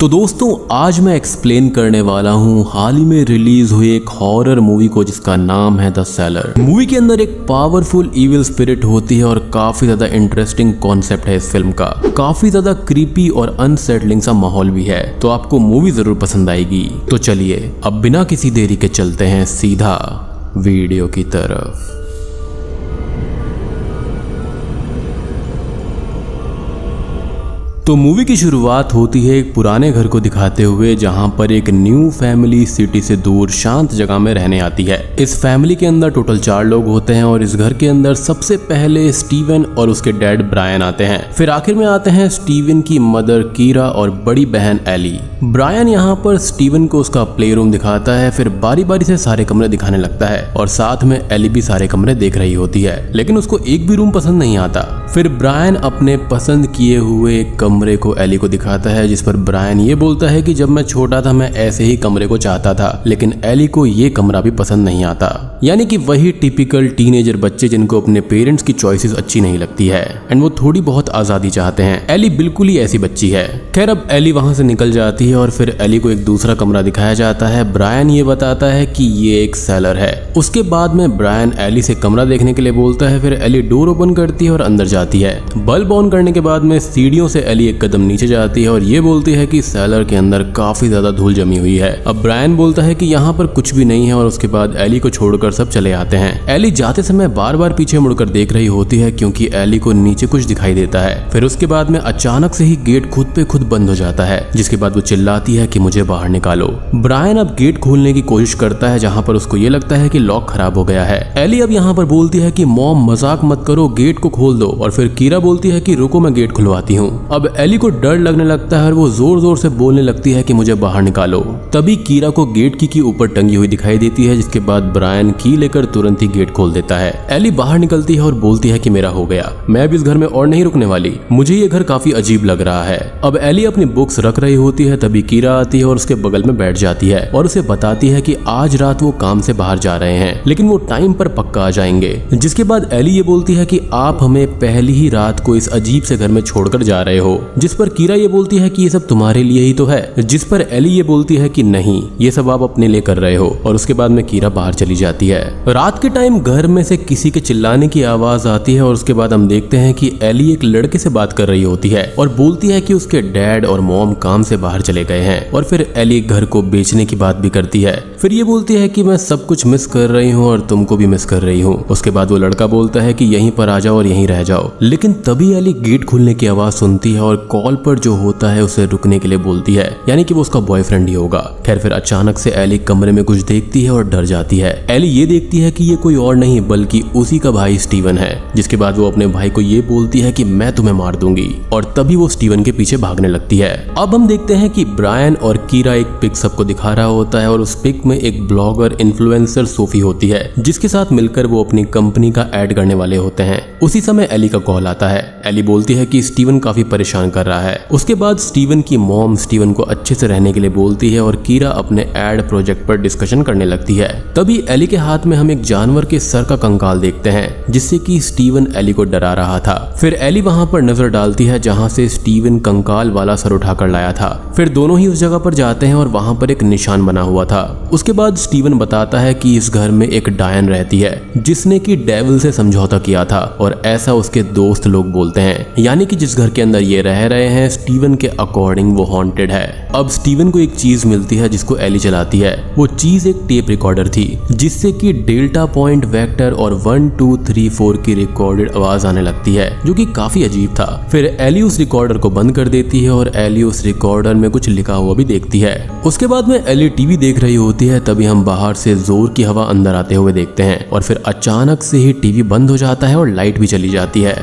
तो दोस्तों आज मैं एक्सप्लेन करने वाला हूँ हाल ही में रिलीज हुई एक हॉरर मूवी को जिसका नाम है द सेलर। मूवी के अंदर एक पावरफुल इविल स्पिरिट होती है और काफी ज्यादा इंटरेस्टिंग कॉन्सेप्ट है इस फिल्म का। काफी ज्यादा क्रीपी और अनसेटलिंग सा माहौल भी है, तो आपको मूवी जरूर पसंद आएगी। तो चलिए अब बिना किसी देरी के चलते हैं सीधा वीडियो की तरफ। तो मूवी की शुरुआत होती है एक पुराने घर को दिखाते हुए, जहां पर एक न्यू फैमिली सिटी से दूर शांत जगह में रहने आती है। इस फैमिली के अंदर टोटल 4 लोग होते हैं और इस घर के अंदर सबसे पहले स्टीवन और उसके डैड ब्रायन आते हैं। फिर आखिर में आते हैं स्टीवन की मदर कीरा और बड़ी बहन एली। ब्रायन यहाँ पर स्टीवन को उसका प्ले रूम दिखाता है, फिर बारी बारी से सारे कमरे दिखाने लगता है और साथ में एली भी सारे कमरे देख रही होती है, लेकिन उसको एक भी रूम पसंद नहीं आता। फिर ब्रायन अपने पसंद किए हुए कमरे को एली को दिखाता है, जिस पर ब्रायन ये बोलता है कि जब मैं छोटा था मैं ऐसे ही कमरे को चाहता था, लेकिन एली को ये कमरा भी पसंद नहीं आता। यानी कि वही टिपिकल टीनेजर बच्चे जिनको अपने पेरेंट्स की चॉइसेस अच्छी नहीं लगती है एंड वो थोड़ी बहुत आजादी चाहते हैं। एली बिल्कुल ही ऐसी बच्ची है। खैर अब एली वहां से निकल जाती है और फिर एली को एक दूसरा कमरा दिखाया जाता है। ब्रायन ये बताता है कि ये एक सेलर है। उसके बाद में ब्रायन एली से कमरा देखने के लिए बोलता है। फिर एली डोर ओपन करती है और अंदर जाती है। बल्ब ऑन करने के बाद में सीढ़ियों से एली एक कदम नीचे जाती है और ये बोलती है कि सेलर के अंदर काफी ज्यादा धूल जमी हुई है। अब ब्रायन बोलता है कि यहाँ पर कुछ भी नहीं है और उसके बाद एली को छोड़कर सब चले आते हैं। एली जाते समय बार बार पीछे मुड़कर देख रही होती है क्योंकि एली को नीचे कुछ दिखाई देता है। फिर उसके बाद में अचानक से ही गेट खुद पे खुद बंद हो जाता है, जिसके बाद वो चिल्लाती है कि मुझे बाहर निकालो। ब्रायन अब गेट खोलने की कोशिश करता है, जहाँ पर उसको ये लगता है कि लॉक खराब हो गया है। एली अब यहाँ पर बोलती है कि मॉम मजाक मत करो, गेट को खोल दो। और फिर कीरा बोलती है कि रुको मैं गेट खुलवाती हूँ। अब एली को डर लगने लगता है और वो जोर जोर से बोलने लगती है कि मुझे बाहर निकालो। तभी कीरा को गेट की ऊपर टंगी हुई दिखाई देती है, जिसके बाद ब्रायन की लेकर तुरंत ही गेट खोल देता है। एली बाहर निकलती है और बोलती है कि मेरा हो गया, मैं अब इस घर में और नहीं रुकने वाली, मुझे ये घर काफी अजीब लग रहा है। अब एली अपनी बुक्स रख रही होती है, तभी कीरा आती है और उसके बगल में बैठ जाती है और उसे बताती है कि आज रात वो काम से बाहर जा रहे हैं, लेकिन वो टाइम पर पक्का आ जाएंगे। जिसके बाद एली ये बोलती है कि आप हमें पहली ही रात को इस अजीब से घर में छोड़कर जा रहे हो। जिस पर कीरा ये बोलती है कि ये सब तुम्हारे लिए ही तो है। जिस पर एली ये बोलती है कि नहीं, ये सब आप अपने लिए कर रहे हो। और उसके बाद में कीरा बाहर चली जाती है। रात के टाइम घर में से किसी के चिल्लाने की आवाज आती है और उसके बाद हम देखते हैं कि एली एक लड़के से बात कर रही होती है और बोलती है कि उसके डैड और मॉम काम से बाहर चले गए हैं। और फिर एली घर को बेचने की बात भी करती है। फिर ये बोलती है कि मैं सब कुछ मिस कर रही हूँ और तुमको भी मिस कर रही हूँ। उसके बाद वो लड़का बोलता है कि यहीं पर आ जाओ और यहीं रह जाओ। लेकिन तभी एली गेट खुलने की आवाज सुनती है और कॉल पर जो होता है उसे रुकने के लिए बोलती है, यानी कि वो उसका बॉयफ्रेंड ही होगा। खैर फिर अचानक से एली कमरे में कुछ देखती है और डर जाती है। एली ये देखती है कि ये कोई और नहीं बल्कि उसी का भाई स्टीवन है। जिसके बाद वो अपने भाई को ये बोलती है कि मैं तुम्हें मार दूंगी और तभी वो स्टीवन के पीछे भागने लगती है। अब हम देखते हैं कि ब्रायन और कीरा एक पिक सबको दिखा रहा होता है और उस पिक में एक ब्लॉगर इन्फ्लुएंसर सोफी होती है, जिसके साथ मिलकर वो अपनी कंपनी का एड करने वाले होते हैं। उसी समय एली का कॉल आता है। एली बोलती है कि स्टीवन काफी परेशान कर रहा है। उसके बाद स्टीवन की मॉम स्टीवन को अच्छे से रहने के लिए बोलती है और कीरा अपने एड प्रोजेक्ट पर डिस्कशन करने लगती है। तभी एली के हाथ में हम एक जानवर के सर का कंकाल देखते हैं, जिससे कि स्टीवन एली को डरा रहा था। फिर एली वहां पर नजर डालती है जहां से स्टीवन कंकाल वाला सर उठाकर लाया था। फिर दोनों ही उस जगह पर जाते हैं और वहां पर एक निशान बना हुआ था। उसके बाद स्टीवन बताता है कि इस घर में एक डायन रहती है, जिसने कि डेविल से समझौता किया था और ऐसा उसके दोस्त लोग बोलते हैं। यानी कि जिस घर के अंदर ये रह रहे हैं स्टीवन के अकॉर्डिंग वो हॉन्टेड है। अब स्टीवन को एक चीज मिलती है जिसको एली चलाती है। वो चीज एक टेप रिकॉर्डर थी, जिससे कि डेल्टा पॉइंट वेक्टर और 1 2 3 4 की रिकॉर्डेड आवाज आने लगती है, जो कि काफी अजीब था। फिर एली उस रिकॉर्डर को बंद कर देती है और एली उस रिकॉर्डर में कुछ लिखा हुआ भी देखती है। उसके बाद में एली टीवी देख रही होती है। तभी हम बाहर से जोर की हवा अंदर आते हुए देखते हैं और फिर अचानक से ही टीवी बंद हो जाता है और लाइट भी चली जाती है।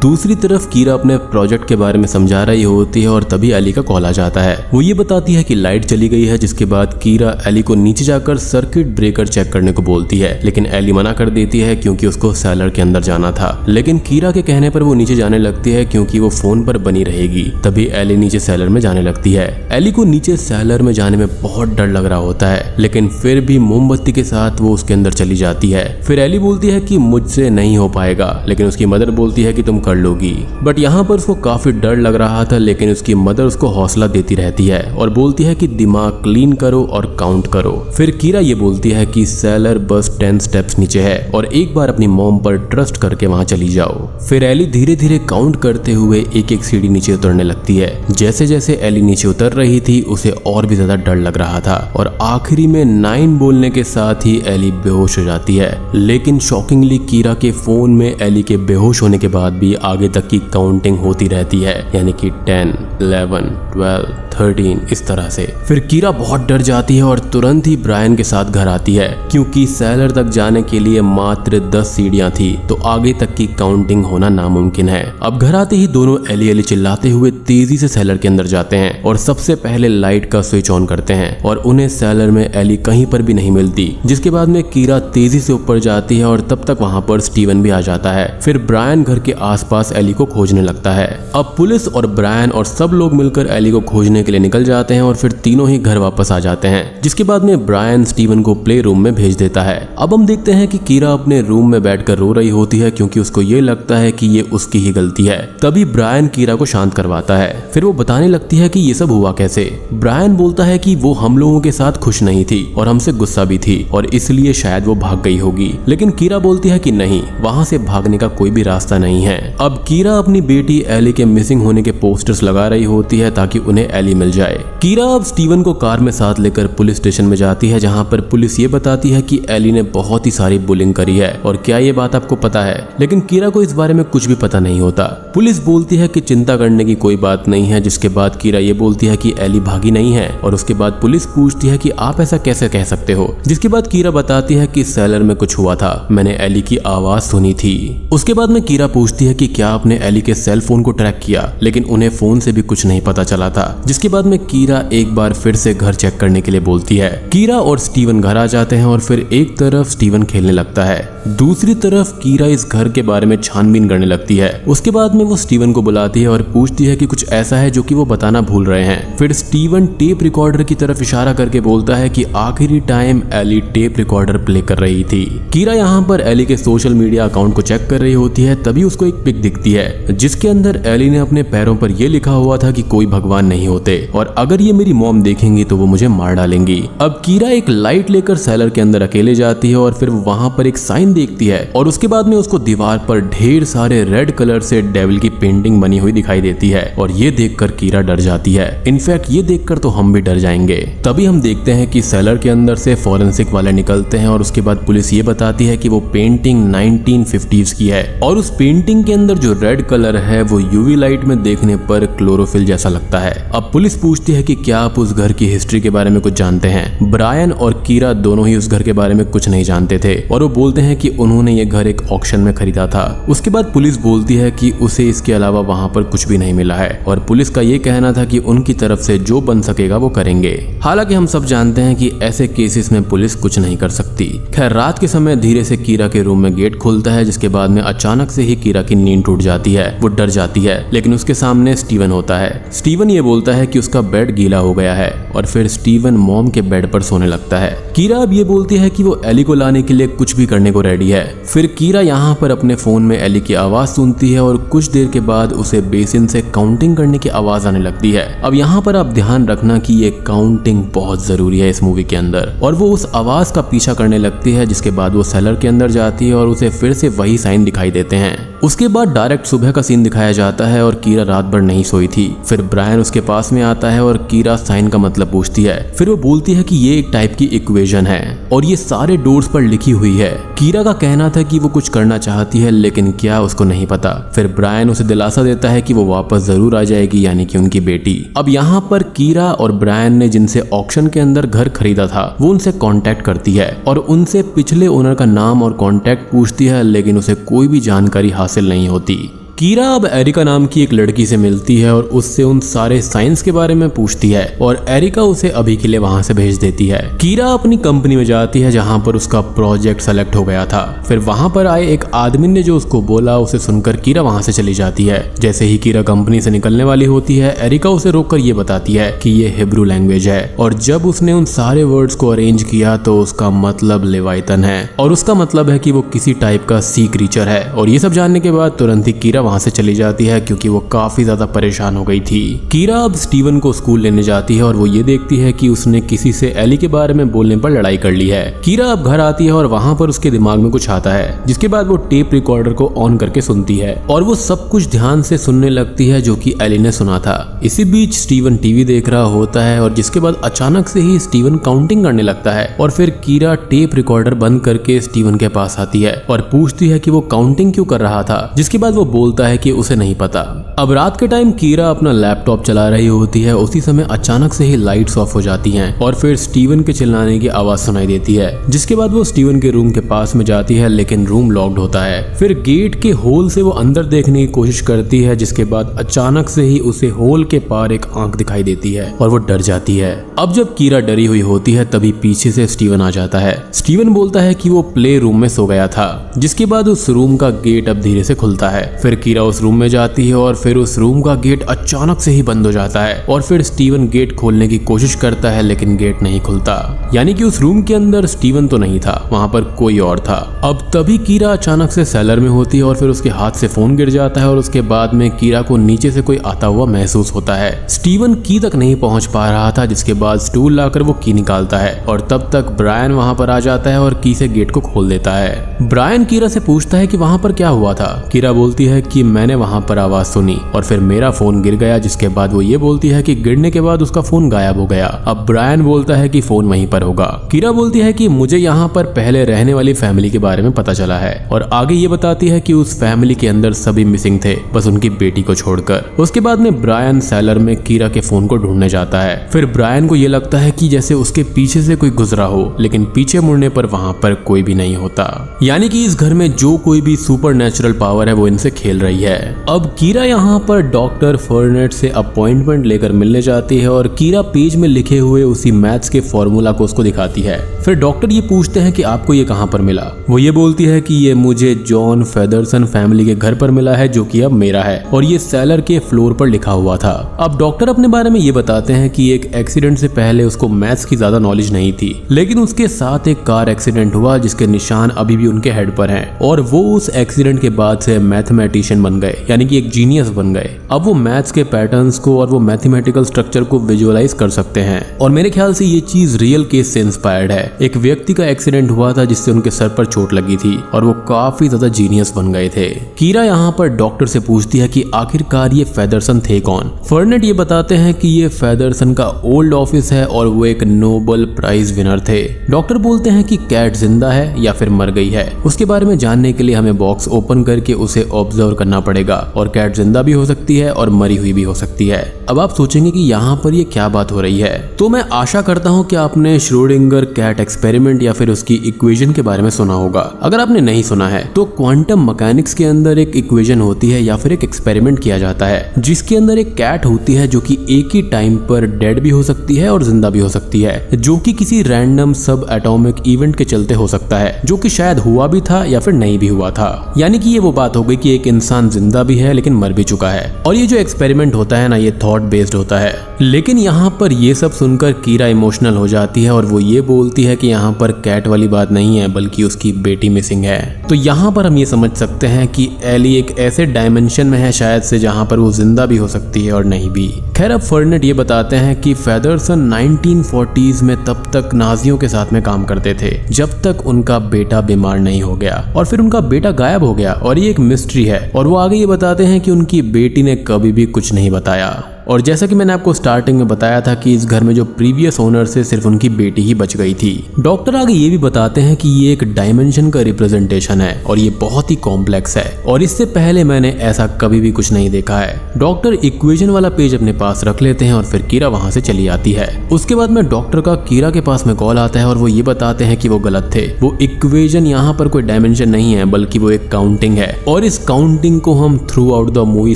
दूसरी तरफ कीरा अपने प्रोजेक्ट के बारे में समझा रही होती है और तभी एली का कॉल आ जाता है। वो ये बताती है कि लाइट चली गई है, जिसके बाद कीरा एली को नीचे जाकर सर्किट ब्रेकर चेक करने को बोलती है, लेकिन एली मना कर देती है क्योंकि उसको सेलर के अंदर जाना था। लेकिन कीरा के कहने पर वो नीचे जाने लगती है क्योंकि वो फोन पर बनी रहेगी। तभी एली नीचे सेलर में जाने लगती है। एली को नीचे सेलर में जाने में बहुत डर लग रहा होता है, लेकिन फिर भी मोमबत्ती के साथ वो उसके अंदर चली जाती है। फिर एली बोलती है कि मुझसे नहीं हो पाएगा, लेकिन उसकी मदर बोलती है कि तुम कर लोगी। बट यहाँ पर उसको काफी डर लग रहा था, लेकिन उसकी मदर उसको हौसला देती रहती है और बोलती है कि दिमाग क्लीन करो और काउंट करो। फिर कीरा ये बोलती है कि सेलर बस 10 स्टेप्स नीचे है और एक बार अपनी मॉम पर ट्रस्ट करके वहां चली जाओ। फिर एली धीरे धीरे काउंट करते हुए एक एक सीढ़ी नीचे उतरने लगती है। जैसे जैसे एली नीचे उतर रही थी उसे और भी ज्यादा डर लग रहा था और आखिरी में 9 बोलने के साथ ही एली बेहोश हो जाती है। लेकिन शॉकिंगली कीरा के फोन में एली के बेहोश होने के बाद भी आगे तक की काउंटिंग होती रहती है, यानी कि 10, 11, 12, 13 इस तरह से। फिर कीरा बहुत डर जाती है और तुरंत ही ब्रायन के साथ घर आती है, क्योंकि सेलर तक जाने के लिए मात्र 10 सीढ़ियां थी, तो आगे तक की काउंटिंग होना नामुमकिन है। अब घर आते ही दोनों एली एली चिल्लाते हुए तेजी से सेलर के अंदर जाते हैं और सबसे पहले लाइट का स्विच ऑन करते हैं और उन्हें सेलर में एली कहीं पर भी नहीं मिलती। जिसके बाद में कीरा तेजी से ऊपर जाती है और तब तक वहां पर स्टीवन भी आ जाता है। फिर ब्रायन घर के आसपास एली को खोजने लगता है। अब पुलिस और ब्रायन और सब लोग मिलकर एली को खोजने के लिए निकल जाते हैं और फिर तीनों ही घर वापस आ जाते हैं। जिसके बाद में ब्रायन स्टीवन को प्ले रूम में भेज देता है। अब हम देखते हैं कि कीरा अपने रूम में बैठकर रो रही होती है, क्योंकि उसको ये लगता है कि ये उसकी ही गलती है। तभी ब्रायन कीरा को शांत करवाता है। फिर वो बताने लगती है कि ये सब हुआ कैसे। ब्रायन बोलता है कि वो हम लोगों के साथ खुश नहीं थी और हमसे गुस्सा भी थी और इसलिए शायद वो भाग गई होगी। लेकिन कीरा बोलती है कि नहीं, वहां से भागने का कोई भी रास्ता नहीं है। अब कीरा अपनी बेटी एली के मिसिंग होने के पोस्टर्स लगा रही होती है ताकि उन्हें एली मिल जाए। कीरा अब स्टीवन को कार में साथ लेकर पुलिस स्टेशन में जाती है, जहां पर पुलिस ये बताती है कि एली ने बहुत ही सारी बुलिंग करी है और क्या ये बात आपको पता है। लेकिन कीरा को इस बारे में कुछ भी पता नहीं होता। पुलिस बोलती है कि चिंता करने की कोई बात नहीं है, जिसके बाद कीरा ये बोलती है कि एली भागी नहीं है और उसके बाद पुलिस पूछती है कि आप ऐसा कैसे कह सकते हो। जिसके बाद कीरा बताती है कि सेलर में कुछ हुआ था, मैंने एली की आवाज सुनी थी। उसके बाद में कीरा पूछती है कि क्या आपने एली के सेल फोन को ट्रैक किया, लेकिन उन्हें फोन से भी कुछ नहीं पता चला था। जिसके बाद में कीरा एक बार फिर से घर चेक करने के लिए बोलती है। कीरा और स्टीवन घर आ जाते हैं और फिर एक तरफ स्टीवन खेलने लगता है, दूसरी तरफ कीरा इस घर के बारे में छानबीन करने लगती है। उसके बाद में वो स्टीवन को बुलाती है और पूछती है कि कुछ ऐसा है जो कि वो बताना भूल रहे हैं। फिर स्टीवन टेप रिकॉर्डर की तरफ इशारा करके बोलता है कि आखिरी time Ellie tape recorder play कर रही थी। कीरा यहाँ पर एली के सोशल मीडिया अकाउंट को चेक कर रही होती है, तभी उसको एक पिक दिखती है जिसके अंदर एली ने अपने पैरों पर यह लिखा हुआ था कि कोई भगवान नहीं होते और अगर ये मेरी मॉम देखेंगी तो वो मुझे मार डालेंगी। अब कीरा एक लाइट लेकर सेलर के अंदर अकेले जाती है और फिर वहां पर एक साइन देखती है और उसके बाद में उसको दीवार पर ढेर सारे रेड कलर से डेविल की पेंटिंग बनी हुई दिखाई देती है और ये देखकर कीरा डर जाती है। इनफैक्ट ये देखकर तो हम भी डर जाएंगे। तभी हम देखते हैं कि सेलर के अंदर से फॉरेंसिक वाले निकलते हैं और उसके बाद पुलिस ये बताती है कि वो पेंटिंग 1950s की है और उस पेंटिंग के अंदर जो रेड कलर है वो यूवी लाइट में देखने पर क्लोरोफिल जैसा लगता है। अब पुलिस पूछती है कि क्या आप उस घर की हिस्ट्री के बारे में कुछ जानते हैं। ब्रायन और कीरा दोनों ही उस घर के बारे में कुछ नहीं जानते थे और वो बोलते हैं कि उन्होंने ये घर एक ऑक्शन में खरीदा था। उसके बाद पुलिस बोलती है कि उसे इसके अलावा वहां पर कुछ भी नहीं मिला है और पुलिस का ये कहना था कि उनकी तरफ से जो बन सकेगा वो करेंगे। हालांकि हम सब जानते हैं कि ऐसे केसेस में पुलिस कुछ नहीं कर सकती। खैर रात के समय धीरे से कीरा के रूम में गेट खुलता है, जिसके बाद में अचानक से ही कीरा की नींद टूट जाती है। वो डर जाती है, लेकिन उसके सामने स्टीवन होता है। स्टीवन ये बोलता है कि उसका बेड गीला हो गया है और फिर स्टीवन मॉम के बेड पर सोने लगता है। कीरा अब ये बोलती है कि वो एली को लाने के लिए कुछ भी करने को रेडी है। फिर कीरा यहाँ पर अपने फोन में एली की आवाज सुनती है और कुछ देर के बाद उसे बेसिन से काउंटिंग करने की आवाज आने लगती है। अब यहाँ पर आप ध्यान रखना कि ये काउंटिंग बहुत जरूरी है इस मूवी के अंदर। और वो उस आवाज का पीछा करने लगती है, जिसके बाद वो सेलर के अंदर जाती है और उसे फिर से वही साइन दिखाई देते हैं। उसके बाद डायरेक्ट सुबह का सीन दिखाया जाता है और कीरा रात भर नहीं सोई थी। फिर ब्रायन उसके पास में आता है और कीरा साइन का मतलब पूछती है। फिर वो बोलती है कि ये एक टाइप की इक्वेशन है और ये सारे डोर्स पर लिखी हुई है। कीरा का कहना था कि वो कुछ करना चाहती है, लेकिन क्या उसको नहीं पता। फिर ब्रायन उसे दिलासा देता है कि वो वापस जरूर आ जाएगी, यानी कि उनकी बेटी। अब यहाँ पर कीरा और ब्रायन ने जिनसे ऑक्शन के अंदर घर खरीदा था वो उनसे कांटेक्ट करती है और उनसे पिछले ओनर का नाम और कांटेक्ट पूछती है, लेकिन उसे कोई भी जानकारी हासिल नहीं होती। कीरा अब एरिका नाम की एक लड़की से मिलती है और उससे उन सारे साइंस के बारे में पूछती है और एरिका उसे अभी के लिए वहां से भेज देती है। कीरा अपनी कंपनी में जाती है जहां पर उसका प्रोजेक्ट सेलेक्ट हो गया था। फिर वहां पर आए एक आदमी ने जो उसको बोला उसे सुनकर कीरा वहां से चली जाती है। जैसे ही कीरा कंपनी से निकलने वाली होती है, एरिका उसे रोककर ये बताती है कि ये हिब्रू लैंग्वेज है और जब उसने उन सारे वर्ड्स को अरेंज किया तो उसका मतलब लेवाइतन है और उसका मतलब है कि वो किसी टाइप का सी क्रीचर है। और ये सब जानने के बाद तुरंत ही कीरा वहाँ से चली जाती है क्योंकि वो काफी ज्यादा परेशान हो गई थी। कीरा अब स्टीवन को स्कूल लेने जाती है और वो ये देखती है कि उसने किसी से एली के बारे में बोलने पर लड़ाई कर ली है। कीरा अब घर आती है और वहाँ पर उसके दिमाग में कुछ आता है, जिसके बाद वो टेप रिकॉर्डर को ऑन करके सुनती है और वो सब कुछ ध्यान से सुनने लगती है जो कि एली ने सुना था। इसी बीच स्टीवन टीवी देख रहा होता है और जिसके बाद अचानक से ही स्टीवन काउंटिंग करने लगता है और फिर कीरा टेप रिकॉर्डर बंद करके स्टीवन के पास आती है और पूछती है कि वो काउंटिंग क्यों कर रहा था, जिसके बाद वो बोलता है कि उसे नहीं पता। अब रात के टाइम कीरा अपना लैपटॉप चला रही होती है, उसी समय अचानक से ही लाइट्स ऑफ हो जाती हैं और फिर स्टीवन के चिल्लाने की आवाज सुनाई देती है, जिसके बाद वो स्टीवन के रूम के पास में जाती है लेकिन रूम लॉक्ड होता है। फिर गेट के होल से वो अंदर देखने की कोशिश करती है, जिसके बाद अचानक से ही उसे होल के पार एक आंख दिखाई देती है और वो डर जाती है। अब जब कीरा डरी हुई होती है तभी पीछे से स्टीवन आ जाता है। स्टीवन बोलता है कि वो प्ले रूम में सो गया था, जिसके बाद उस रूम का गेट अब धीरे से खुलता है। फिर कीरा उस रूम में जाती है और फिर उस रूम का गेट अचानक से ही बंद हो जाता है और फिर स्टीवन गेट खोलने की कोशिश करता है लेकिन गेट नहीं खुलता, यानी कि उस रूम के अंदर स्टीवन तो नहीं था, वहाँ पर कोई और था। अब तभी कीरा अचानक से सेलर में होती है और फिर उसके हाथ से फोन गिर जाता है और उसके बाद में कीरा को नीचे से कोई आता हुआ महसूस होता है। स्टीवन की तक नहीं पहुंच पा रहा था, जिसके बाद स्टूल लाकर वो की निकालता है और तब तक ब्रायन वहां पर आ जाता है और की से गेट को खोल देता है। ब्रायन कीरा से पूछता है कि वहां पर क्या हुआ था। कीरा बोलती है कि मैंने वहां पर आवाज सुनी और फिर मेरा फोन गिर गया, जिसके बाद वो ये बोलती है कि गिरने के बाद उसका फोन गायब हो गया। अब ब्रायन बोलता है कि फोन वहीं पर होगा। कीरा बोलती है कि मुझे यहाँ पर पहले रहने वाली फैमिली के बारे में पता चला है और आगे ये बताती है कि उस फैमिली के अंदर सभी मिसिंग थे, बस उनकी बेटी को छोड़कर। उसके बाद में ब्रायन सेलर में कीरा के फोन को ढूंढने जाता है। फिर ब्रायन को ये लगता है कि जैसे उसके पीछे से कोई गुजरा हो, लेकिन पीछे मुड़ने पर वहां पर कोई भी नहीं होता, यानी कि इस घर में जो कोई भी सुपरनेचुरल पावर है वो इनसे खेल रही है। अब कीरा यहाँ पर डॉक्टर फर्नेट से अपॉइंटमेंट लेकर मिलने जाती है और कीरा पेज में लिखे हुए उसी मैथ्स के फॉर्मूला को उसको दिखाती है। फिर डॉक्टर ये पूछते हैं कि आपको ये कहाँ पर मिला। वो ये बोलती है कि ये मुझे जॉन फेदरसन फैमिली के घर पर मिला है, जो कि अब मेरा है और ये सेलर के फ्लोर पर लिखा हुआ था। अब डॉक्टर अपने बारे में ये बताते हैं कि एक एक्सीडेंट से पहले उसको मैथ्स की ज्यादा नॉलेज नहीं थी, लेकिन उसके साथ एक कार एक्सीडेंट हुआ जिसके निशान अभी भी उनके हेड पर हैं और वो उस एक्सीडेंट के बाद से मैथमेटिशियन बन गए, यानी कि एक जीनियस बन गए। अब वो मैथ्स के पैटर्न्स को और वो मैथमेटिकल स्ट्रक्चर को विजुअलाइज कर सकते हैं और मेरे ख्याल से ये चीज रियल केस से इंस्पायर्ड है। एक व्यक्ति का एक्सीडेंट हुआ था जिससे उनके सर पर चोट लगी थी और वो काफी ज्यादा जीनियस बन गए थे। कीरा यहाँ पर डॉक्टर से पूछती है कि आखिरकार ये फेदरसन थे कौन। फर्नेट ये बताते हैं कि ये फेदरसन का ओल्ड ऑफिस है और वो एक नोबेल प्राइज विनर थे। डॉक्टर बोलते हैं कि कैट जिंदा है या फिर मर गई है, उसके बारे में जानने के लिए हमें बॉक्स ओपन करके उसे ऑब्जर्व करना पड़ेगा और कैट जिंदा भी हो सकती है और मरी हुई भी हो सकती है। अब आप सोचेंगे कि यहाँ पर ये क्या बात हो रही है, तो मैं आशा करता हूँ कि आपने श्रोडिंगर कैट एक्सपेरिमेंट या फिर उसकी इक्वेशन के बारे में सुना होगा। अगर आपने नहीं सुना है तो क्वांटम मैकेनिक्स के अंदर एक इक्वेशन होती है या फिर एक एक्सपेरिमेंट किया जाता है जिसके अंदर एक कैट होती है जो कि एक ही टाइम पर डेड भी हो सकती है और जिंदा भी हो सकती है, जो कि किसी रैंडम सब एटॉमिक इवेंट के चलते हो सकता है, जो कि शायद हुआ भी था या फिर नहीं भी हुआ था। यानी कि ये वो बात हो गई कि एक इंसान जिंदा भी है लेकिन मर भी चुका है। और ये जो एक्सपेरिमेंट होता है ना, ये थॉट बेस्ड होता है। लेकिन यहाँ पर ये सब सुनकर कीरा इमोशनल हो जाती है और वो ये बोलती है कि यहाँ पर कैट वाली बात नहीं है बल्कि उसकी बेटी मिसिंग है। तो यहाँ पर हम ये समझ सकते हैं कि एली एक ऐसे डायमेंशन में है शायद से जहाँ पर वो जिंदा भी हो सकती है और नहीं भी। खैर अब फर्नेट ये बताते हैं कि फेदरसन 1940s में तब तक नाजियों के साथ में काम करते थे जब तक उनका बेटा बीमार नहीं हो गया और फिर उनका बेटा गायब हो गया और ये एक मिस्ट्री है। और वो आगे ये बताते हैं कि उनकी बेटी ने कभी भी कुछ नहीं बताया। और जैसा कि मैंने आपको स्टार्टिंग में बताया था कि इस घर में जो प्रीवियस ओनर से सिर्फ उनकी बेटी ही बच गई थी। डॉक्टर आगे ये भी बताते हैं कि ये एक डायमेंशन का रिप्रेजेंटेशन है और ये बहुत ही कॉम्प्लेक्स है और इससे पहले मैंने ऐसा कभी भी कुछ नहीं देखा है। डॉक्टर इक्वेशन वाला पेज अपने पास रख लेते हैं और फिर कीरा वहां से चली आती है। उसके बाद में डॉक्टर का कीरा के पास में कॉल आता है और वो ये बताते हैं कि वो गलत थे। वो इक्वेशन यहाँ पर कोई डायमेंशन नहीं है बल्कि वो एक काउंटिंग है और इस काउंटिंग को हम थ्रू आउट द मूवी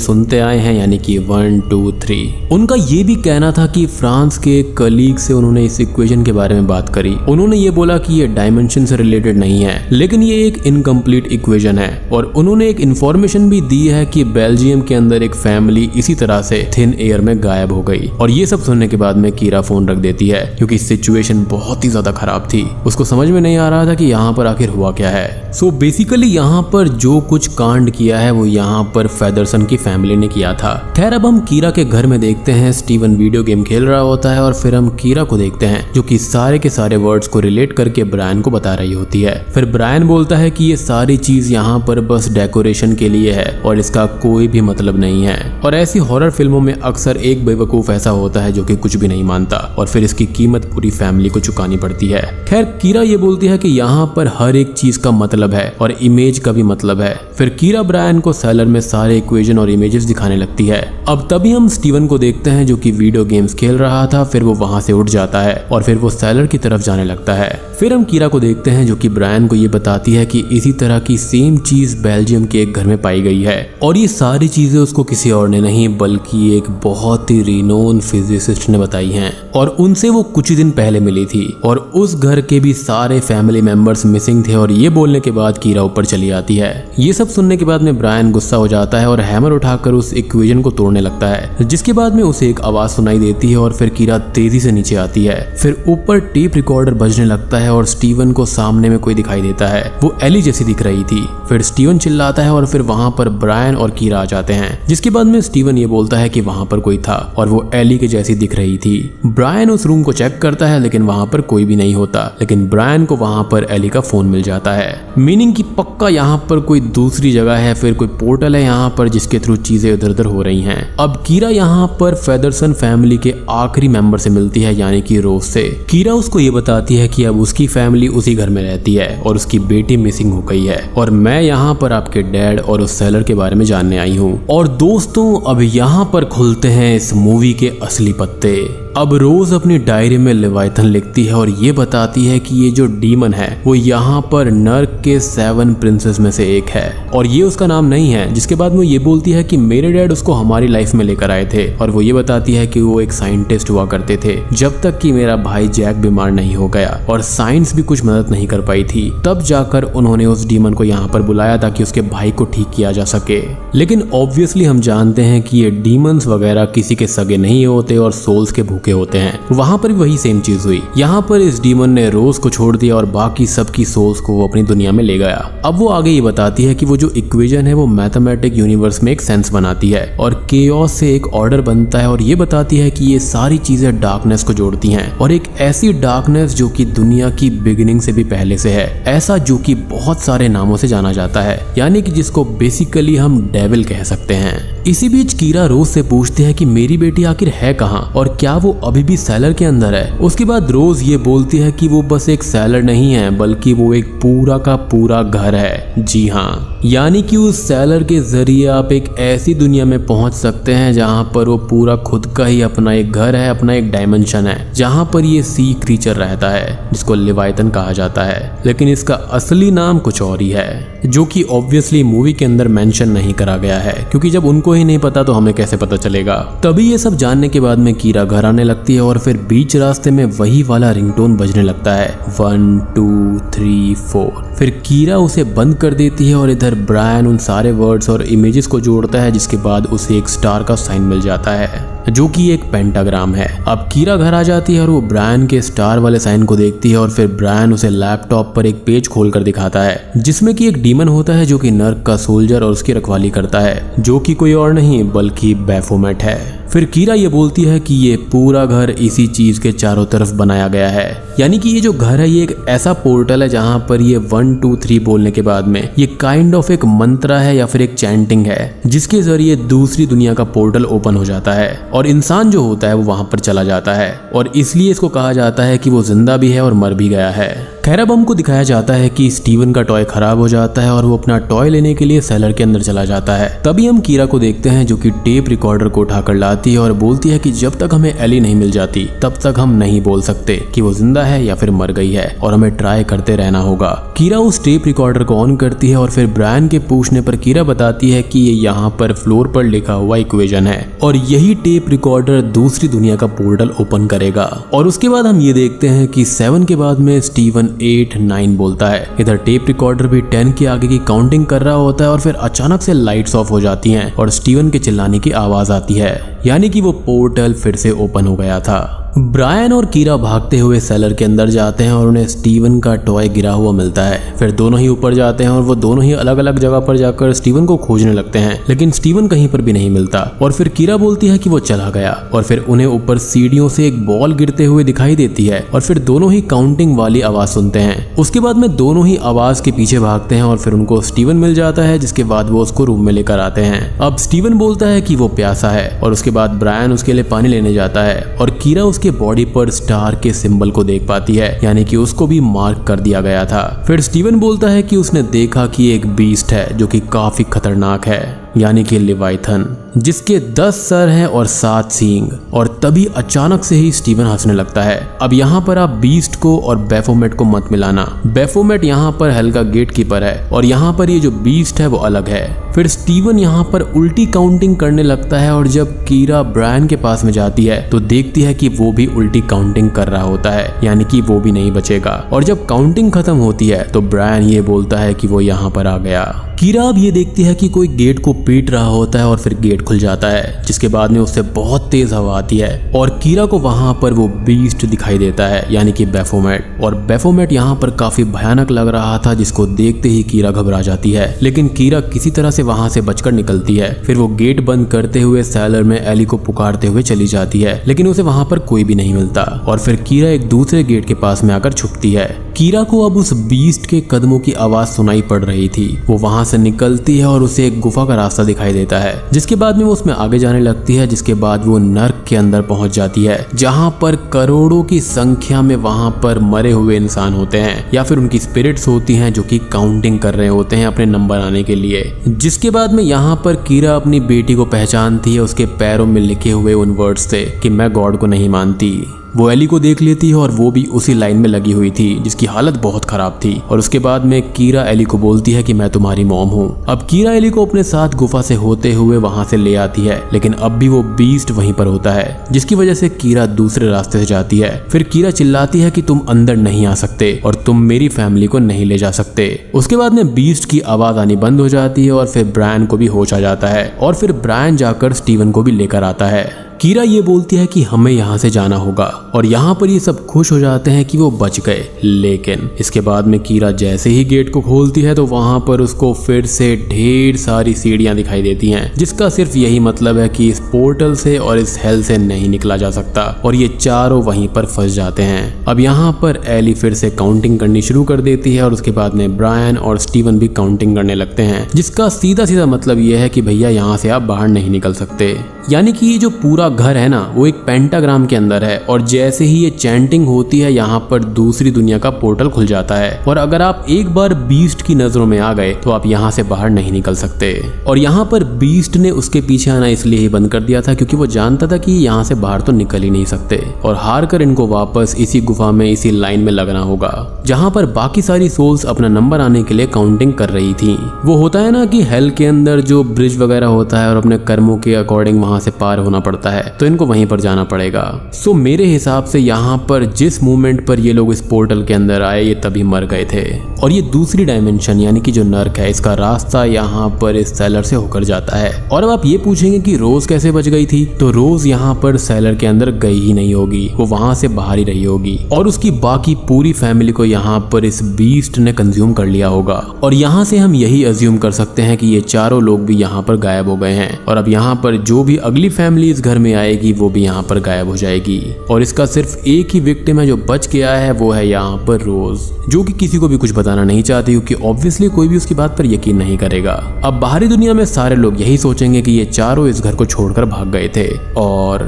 सुनते आए हैं, यानी कि 1 2 3। थी। उनका ये भी कहना था कि फ्रांस के कलीग से उन्होंने इस इक्वेशन के बारे में बात करी। उन्होंने ये बोला कि ये डायमेंशन से रिलेटेड नहीं है, लेकिन ये एक इनकम्प्लीट इक्वेशन है। और उन्होंने एक इन्फॉर्मेशन भी दी है कि बेल्जियम के अंदर एक फैमिली इसी तरह से थिन एयर में गायब हो गई। और ये सब सुनने के बाद में कीरा फोन रख देती है, क्योंकि सिचुएशन बहुत ही ज्यादा खराब थी। उसको समझ में नहीं आ रहा था कि यहाँ पर आखिर हुआ क्या है। सो बेसिकली यहाँ पर जो कुछ कांड किया है वो यहाँ पर फेदरसन की फैमिली ने किया था। खैर, अब हम कीरा के घर में देखते हैं स्टीवन वीडियो गेम खेल रहा होता है और फिर हम कीरा को देखते हैं जो कि सारे के सारे वर्ड्स को रिलेट करके ब्रायन को बता रही होती है। फिर ब्रायन बोलता है कि ये सारी चीज यहाँ पर बस डेकोरेशन के लिए है और इसका कोई भी मतलब नहीं है। और ऐसी हॉरर फिल्मों में अक्सर एक बेवकूफ ऐसा होता है जो कि कुछ भी नहीं मानता और फिर इसकी कीमत पूरी फैमिली को चुकानी पड़ती है। खैर, कीरा ये बोलती है कि यहाँ पर हर एक चीज का मतलब है और इमेज का भी मतलब है। फिर कीरा ब्रायन को सेलर में सारे इक्वेशन और इमेजेस दिखाने लगती है। अब तभी हम स्टीवन को देखते हैं जो कि वीडियो गेम्स खेल रहा था। फिर वो वहां से उठ जाता है और फिर वो सेलर की तरफ जाने लगता है। फिर हम कीरा को देखते हैं जो कि ब्रायन को ये बताती है कि इसी तरह की सेम चीज बेल्जियम के एक घर में पाई गई है और ये सारी चीजें उसको किसी और ने नहीं बल्कि एक बहुत ही रिनोन फिजिसिस्ट ने बताई हैं और उनसे वो कुछ ही दिन पहले मिली थी। और उस घर के भी सारे फैमिली मेंबर्स मिसिंग थे। और ये बोलने के बाद कीरा ऊपर चली आती है। ये सब सुनने के बाद में ब्रायन गुस्सा हो जाता है और हैमर उठाकर उस इक्वेशन को तोड़ने लगता है, जिसके बाद में उसे एक आवाज सुनाई देती है और फिर कीरा तेजी से नीचे आती है। फिर ऊपर टेप रिकॉर्डर बजने लगता है और स्टीवन को सामने में कोई दिखाई देता है। वो एली जैसी दिख रही थी। फिर स्टीवन चिल्लाता है और फिर वहां पर ब्रायन और कीरा आ जाते हैं, जिसके बाद में स्टीवन ये बोलता है कि वहां पर कोई था और वो एली के जैसी दिख रही थी। ब्रायन उस रूम को चेक करता है लेकिन वहां पर कोई भी नहीं होता, लेकिन ब्रायन को वहां पर एली का फोन मिल जाता है। मीनिंग कि पक्का यहाँ पर कोई दूसरी जगह है, फिर कोई पोर्टल है यहाँ पर जिसके थ्रू चीजें इधर उधर हो रही हैं। अब कीरा यहाँ पर फेदरसन फैमिली के आखिरी मेंबर से मिलती है, यानी कि रोज से। कीरा उसको ये बताती है कि अब उसकी फैमिली उसी घर में रहती है और उसकी बेटी मिसिंग हो गई है और मैं यहाँ पर आपके डैड और उस सेलर के बारे में जानने आई हूँ। और दोस्तों, अब यहाँ पर खुलते हैं इस मूवी के असली पत्ते। अब रोज अपनी डायरी में लेवाइथन लिखती है और ये बताती है कि ये जो डीमन है वो यहाँ पर नर्क के 7 प्रिंसेस में से एक है और ये उसका नाम नहीं है। जिसके बाद वो ये बोलती है कि मेरे डैड उसको हमारी लाइफ में लेकर आए थे और वो ये बताती है कि वो एक साइंटिस्ट हुआ करते थे जब तक कि मेरा भाई जैक बीमार नहीं हो गया और साइंस भी कुछ मदद नहीं कर पाई थी। तब जाकर उन्होंने उस डीमन को यहाँ पर बुलाया ताकि उसके भाई को ठीक किया जा सके। लेकिन ऑब्वियसली हम जानते हैं कि ये डीमंस वगैरह किसी के सगे नहीं होते और सोल्स के भूखे होते हैं। वहां पर भी वही सेम चीज हुई। यहाँ पर इस डीमन ने रोज को छोड़ दिया और बाकी सबकी सोल्स को वो अपनी दुनिया में ले गया। अब वो आगे ये बताती है कि वो जो इक्वेशन है वो मैथमेटिक यूनिवर्स में एक सेंस बनाती है और केओस से एक ऑर्डर बनता है और ये बताती है कि ये सारी चीजें डार्कनेस को जोड़ती हैं और एक ऐसी डार्कनेस जो कि दुनिया की बिगिनिंग से भी पहले से है, ऐसा जो कि बहुत सारे नामों से जाना जाता है, यानी कि जिसको बेसिकली हम डेविल कह सकते हैं। इसी बीच कीरा रोज से पूछती है कि मेरी बेटी आखिर है कहाँ और क्या वो अभी भी सेलर के अंदर है। उसके बाद रोज ये बोलती है कि वो बस एक सेलर नहीं है बल्कि वो एक पूरा का पूरा घर है। जी हाँ, यानी कि उस सेलर के जरिए आप एक ऐसी दुनिया में पहुंच सकते हैं जहां पर वो पूरा खुद का ही अपना एक घर है, अपना एक डायमेंशन है जहां पर ये सी क्रीचर रहता है जिसको लेवाइथन कहा जाता है, लेकिन इसका असली नाम कुछ और ही है जो कि ऑब्वियसली मूवी के अंदर मेंशन नहीं करा गया है, क्योंकि जब उनको ही नहीं पता तो हमें कैसे पता चलेगा। तभी ये सब जानने के बाद में कीरा घर आने लगती है और फिर बीच रास्ते में वही वाला रिंगटोन बजने लगता है 1 2 3 4। फिर कीरा उसे बंद कर देती है और इधर ब्रायन उन सारे वर्ड्स और इमेजेस को जोड़ता है, जिसके बाद उसे एक स्टार का साइन मिल जाता है जो कि एक पेंटाग्राम है। अब कीरा घर आ जाती है और वो ब्रायन के स्टार वाले साइन को देखती है और फिर ब्रायन उसे लैपटॉप पर एक पेज खोलकर दिखाता है जिसमें कि एक डीमन होता है जो कि नर्क का सोल्जर और उसकी रखवाली करता है, जो कि कोई और नहीं बल्कि बैफोमेट है। फिर कीरा ये बोलती है कि ये पूरा घर इसी चीज के चारों तरफ बनाया गया है, यानी कि ये जो घर है ये एक ऐसा पोर्टल है जहां पर ये 1 2 3 बोलने के बाद में ये काइंड ऑफ एक मंत्र है या फिर एक चैंटिंग है जिसके जरिए दूसरी दुनिया का पोर्टल ओपन हो जाता है और इंसान जो होता है वो वहां पर चला जाता है और इसलिए इसको कहा जाता है कि वो जिंदा भी है और मर भी गया है। खैर अब हमको दिखाया जाता है कि स्टीवन का टॉय खराब हो जाता है और वो अपना टॉय लेने के लिए सेलर के अंदर चला जाता है। तभी हम कीरा को देखते हैं जो कि टेप रिकॉर्डर को उठाकर लाती है और बोलती है कि जब तक हमें एली नहीं मिल जाती तब तक हम नहीं बोल सकते कि वो जिंदा है या फिर मर गई है और हमें ट्राई करते रहना होगा। कीरा उस टेप रिकॉर्डर को ऑन करती है और फिर ब्रायन के पूछने पर कीरा बताती है कि ये यहाँ पर फ्लोर पर लिखा हुआ इक्वेशन है और यही टेप रिकॉर्डर दूसरी दुनिया का पोर्टल ओपन करेगा। और उसके बाद हम ये देखते हैं कि 7 के बाद में स्टीवन 8, 9 बोलता है। इधर टेप रिकॉर्डर भी 10 के आगे की काउंटिंग कर रहा होता है और फिर अचानक से लाइट्स ऑफ हो जाती हैं और स्टीवन के चिल्लाने की आवाज आती है, यानी कि वो पोर्टल फिर से ओपन हो गया था। ब्रायन और कीरा भागते हुए सेलर के अंदर जाते हैं और उन्हें स्टीवन का टॉय गिरा हुआ मिलता है। फिर दोनों ही ऊपर जाते हैं और वो दोनों ही अलग अलग जगह पर जाकर स्टीवन को खोजने लगते हैं, लेकिन स्टीवन कहीं पर भी नहीं मिलता। और फिर कीरा बोलती है कि वो चला गया और फिर उन्हें ऊपर सीढ़ियों से एक बॉल गिरते हुए दिखाई देती है और फिर दोनों ही काउंटिंग वाली आवाज सुनते हैं। उसके बाद में दोनों ही आवाज के पीछे भागते हैं और फिर उनको स्टीवन मिल जाता है, जिसके बाद वो उसको रूम में लेकर आते हैं। अब स्टीवन बोलता है कि वो प्यासा है और उसके बाद ब्रायन उसके लिए पानी लेने जाता है और कीरा उसके बॉडी पर स्टार के सिंबल को देख पाती है, यानी कि उसको भी मार्क कर दिया गया था। फिर स्टीवन बोलता है कि उसने देखा कि एक बीस्ट है जो कि काफी खतरनाक है, यानी कि लेवाइथन, जिसके 10 सर हैं और 7 सींग। और तभी अचानक से ही स्टीवन हंसने लगता है। अब यहाँ पर आप बीस्ट को और बेफोमेट को मत मिलाना। बेफोमेट यहाँ पर हेल का गेट कीपर है और यहाँ पर ये जो बीस्ट है वो अलग है। फिर स्टीवन यहाँ पर उल्टी काउंटिंग करने लगता है और जब कीरा ब्रायन के पास में जाती है तो देखती है कि वो भी उल्टी काउंटिंग कर रहा होता है, यानी कि वो भी नहीं बचेगा। और जब काउंटिंग खत्म होती है तो ब्रायन ये बोलता है कि वो यहाँ पर आ गया। कीरा अब ये देखती है कि कोई गेट को पीट रहा होता है और फिर गेट खुल जाता है, जिसके बाद में उससे बहुत तेज हवा आती है और कीरा को वहां पर वो बीस्ट दिखाई देता है, यानी कि बेफोमेट। और बेफोमेट यहाँ पर काफी भयानक लग रहा था, जिसको देखते ही कीरा घबरा जाती है, लेकिन कीरा किसी तरह से वहां से बचकर निकलती है। फिर वो गेट बंद करते हुए सेलर में एली को पुकारते हुए चली जाती है, लेकिन उसे वहां पर कोई भी नहीं मिलता। और फिर कीरा एक दूसरे गेट के पास में आकर छुपती है। कीरा को अब उस बीस्ट के कदमों की आवाज सुनाई पड़ रही थी। वो वहां से निकलती है और उसे एक गुफा का रास्ता दिखाई देता है, जिसके बाद में वो उसमें आगे जाने लगती है, जिसके बाद वो नर्क के अंदर पहुंच जाती है, जहां पर करोड़ों की संख्या में वहां पर मरे हुए इंसान होते हैं या फिर उनकी स्पिरिट्स होती हैं जो कि काउंटिंग कर रहे होते हैं अपने नंबर आने के लिए। जिसके बाद में यहाँ पर कीरा अपनी बेटी को पहचानती है उसके पैरों में लिखे हुए उन वर्ड्स से कि मैं गॉड को नहीं मानती। वो एली को देख लेती है और वो भी उसी लाइन में लगी हुई थी, जिसकी हालत बहुत खराब थी। और उसके बाद में कीरा एली को बोलती है कि मैं तुम्हारी मॉम हूँ। अब कीरा एली को अपने साथ गुफा से होते हुए वहां से ले आती है, लेकिन अब भी वो बीस्ट वहीं पर होता है, जिसकी वजह से कीरा दूसरे रास्ते से जाती है। फिर कीरा चिल्लाती है कि तुम अंदर नहीं आ सकते और तुम मेरी फैमिली को नहीं ले जा सकते। उसके बाद में बीस्ट की आवाज आनी बंद हो जाती है और फिर ब्रायन को भी होश आ जाता है और फिर ब्रायन जाकर स्टीवन को भी लेकर आता है। कीरा ये बोलती है कि हमें यहाँ से जाना होगा और यहाँ पर ये सब खुश हो जाते हैं कि वो बच गए। लेकिन इसके बाद में कीरा जैसे ही गेट को खोलती है तो वहाँ पर उसको फिर से ढेर सारी सीढ़ियाँ दिखाई देती हैं, जिसका सिर्फ यही मतलब है कि इस पोर्टल से और इस हेल से नहीं निकला जा सकता और ये चारों वहीं पर फंस जाते हैं। अब यहाँ पर एली फिर से काउंटिंग करनी शुरू कर देती है और उसके बाद में ब्रायन और स्टीवन भी काउंटिंग करने लगते हैं, जिसका सीधा सीधा मतलब ये है कि भैया यहाँ से आप बाहर नहीं निकल सकते। यानी कि ये जो पूरा घर है ना वो एक पेंटाग्राम के अंदर है और जैसे ही ये चैंटिंग होती है यहाँ पर दूसरी दुनिया का पोर्टल खुल जाता है और अगर आप एक बार बीस्ट की नजरों में आ गए तो आप यहाँ से बाहर नहीं निकल सकते। और यहाँ पर बीस्ट ने उसके पीछे आना इसलिए ही बंद कर दिया था क्योंकि वो जानता था कि यहाँ से बाहर तो निकल ही नहीं सकते और हार कर इनको वापस इसी गुफा में इसी लाइन में लगना होगा जहाँ पर बाकी सारी सोल्स अपना नंबर आने के लिए काउंटिंग कर रही थी। वो होता है ना कि हेल के अंदर जो ब्रिज वगैरह होता है और अपने कर्मों के अकॉर्डिंग वहां से पार होना पड़ता है, तो इनको वहीं पर जाना पड़ेगा। सो मेरे हिसाब से यहाँ पर जिस मूवमेंट पर ये लोग इस पोर्टल के अंदर आए ये तभी मर गए थे। और ये दूसरी डायमेंशन यानी कि जो नर्क है इसका रास्ता यहाँ पर इस सेलर से होकर जाता है। और अब आप ये पूछेंगे कि रोज कैसे बच गई थी, तो रोज यहाँ पर सेलर के अंदर गई ही नहीं होगी, वो वहां से बाहर ही रही होगी और उसकी बाकी पूरी फैमिली को यहाँ पर इस बीस्ट ने कंज्यूम कर लिया होगा। और यहाँ से हम यही अज्यूम कर सकते हैं कि ये चारों लोग भी यहाँ पर गायब हो गए हैं और अब यहाँ पर जो भी अगली फैमिली इस घर में आएगी वो भी यहाँ पर गायब हो जाएगी। और इसका सिर्फ एक ही विक्टिम है जो बच के आया है, वो है यहाँ पर रोज, जो कि किसी को भी कुछ बताना नहीं चाहती क्योंकि ऑब्वियसली कोई भी उसकी बात पर यकीन नहीं करेगा। अब बाहरी दुनिया में सारे लोग यही सोचेंगे कि ये चारों इस घर को छोड़कर भाग गए थे और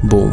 बूम,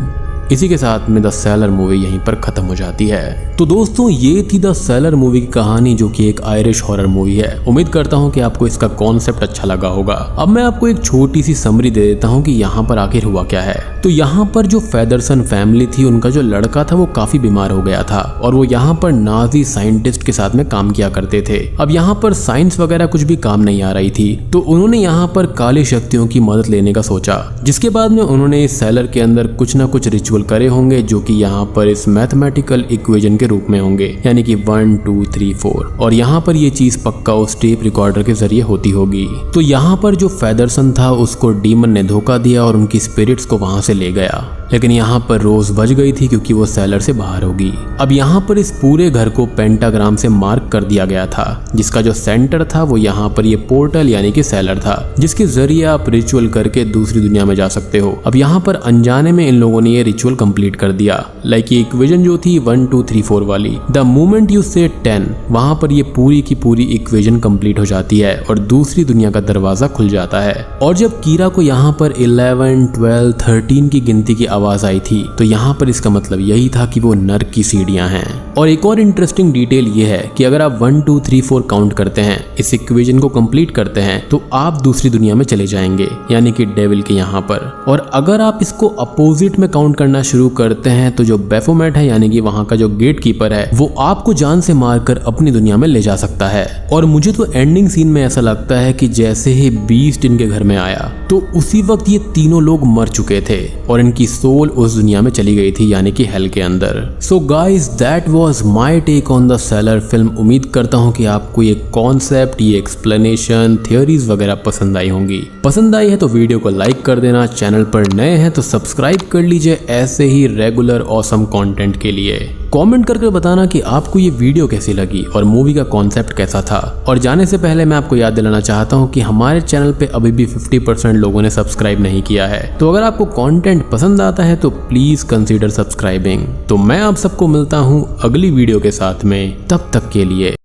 इसी के साथ में द सेलर मूवी यहीं पर खत्म हो जाती है। तो दोस्तों ये थी द सेलर मूवी की कहानी, जो कि एक आयरिश हॉरर मूवी है। उम्मीद करता हूँ कि आपको इसका कॉन्सेप्ट अच्छा लगा होगा। अब मैं आपको एक छोटी सी समरी दे देता हूँ कि यहाँ पर आखिर हुआ क्या है। तो यहाँ पर जो फेदरसन फैमिली थी, उनका जो लड़का था वो काफी बीमार हो गया था और वो यहाँ पर नाजी साइंटिस्ट के साथ में काम किया करते थे। अब यहाँ पर साइंस वगैरह कुछ भी काम नहीं आ रही थी, तो उन्होंने यहाँ पर काली शक्तियों की मदद लेने का सोचा, जिसके बाद में उन्होंने इस सेलर के अंदर कुछ ना कुछ रिचुअल करे होंगे, जो कि यहाँ पर इस मैथमेटिकल इक्वेशन के रूप में होंगे, यानी कि 1 2 3 4। और यहाँ पर ये चीज पक्का उस टेप रिकॉर्डर के जरिए होती होगी। तो यहाँ पर जो फेदरसन था उसको डीमन ने धोखा दिया और उनकी स्पिरिट्स को वहां से ले गया, लेकिन यहाँ पर रोज बच गई थी क्योंकि वो सेलर से बाहर होगी। अब यहाँ पर इस पूरे घर को पेंटाग्राम से मार्क कर दिया गया था, जिसका जो सेंटर था वो यहाँ पर ये पोर्टल यानी कि सेलर था, जिसके जरिए आप रिचुअल करके दूसरी दुनिया में जा सकते हो। अब यहाँ पर अनजाने में इन लोगों ने ये रिचुअल कंप्लीट कर दिया। लाइक ये इक्वेशन जो थी 1 2 3 4 वाली, द मोमेंट यू से 10, वहां पर ये पूरी की पूरी इक्वेशन कंप्लीट हो जाती है और दूसरी दुनिया का दरवाजा खुल जाता है। और जब कीरा को यहाँ पर 11 12 13 की गिनती की आवाज आई थी, तो यहाँ पर इसका मतलब यही था कि वो नर्क की सीढ़ियां हैं। और एक और इंटरेस्टिंग डिटेल ये है कि अगर आप 1 2 3 4 काउंट करते हैं, इस इक्वेशन को कंप्लीट करते हैं, तो आप दूसरी दुनिया में चले जाएंगे, यानी कि डेविल के यहाँ पर। और अगर आप इसको अपोजिट में काउंट करना शुरू करते हैं, तो जो बेफोमेट है यानी कि वहां का जो गेट कीपर है, वो आपको जान से मारकर अपनी दुनिया में ले जा सकता है। और मुझे तो एंडिंग सीन में ऐसा लगता है कि जैसे ही बीस्ट इनके घर में आया, तो उसी वक्त ये तीनों लोग मर चुके थे और इनकी सोल उस दुनिया में चली गई थी, यानी कि हेल के अंदर। So guys, that was my take on the Cellar film. उम्मीद करता हूँ कि आपको ये कॉन्सेप्ट, ये एक्सप्लेनेशन, थियोरीज वगैरह पसंद आई होंगी। पसंद आई है तो वीडियो को लाइक कर देना, चैनल पर नए हैं तो सब्सक्राइब कर लीजिए ऐसे ही रेगुलर ऑसम कंटेंट के लिए। कमेंट करके बताना कि आपको ये वीडियो कैसी लगी और मूवी का कॉन्सेप्ट कैसा था। और जाने से पहले मैं आपको याद दिलाना चाहता हूँ कि हमारे चैनल पे अभी भी 50% लोगों ने सब्सक्राइब नहीं किया है, तो अगर आपको कंटेंट पसंद आता है तो प्लीज कंसीडर सब्सक्राइबिंग। तो मैं आप सबको मिलता हूँ अगली वीडियो के साथ में, तब तक के लिए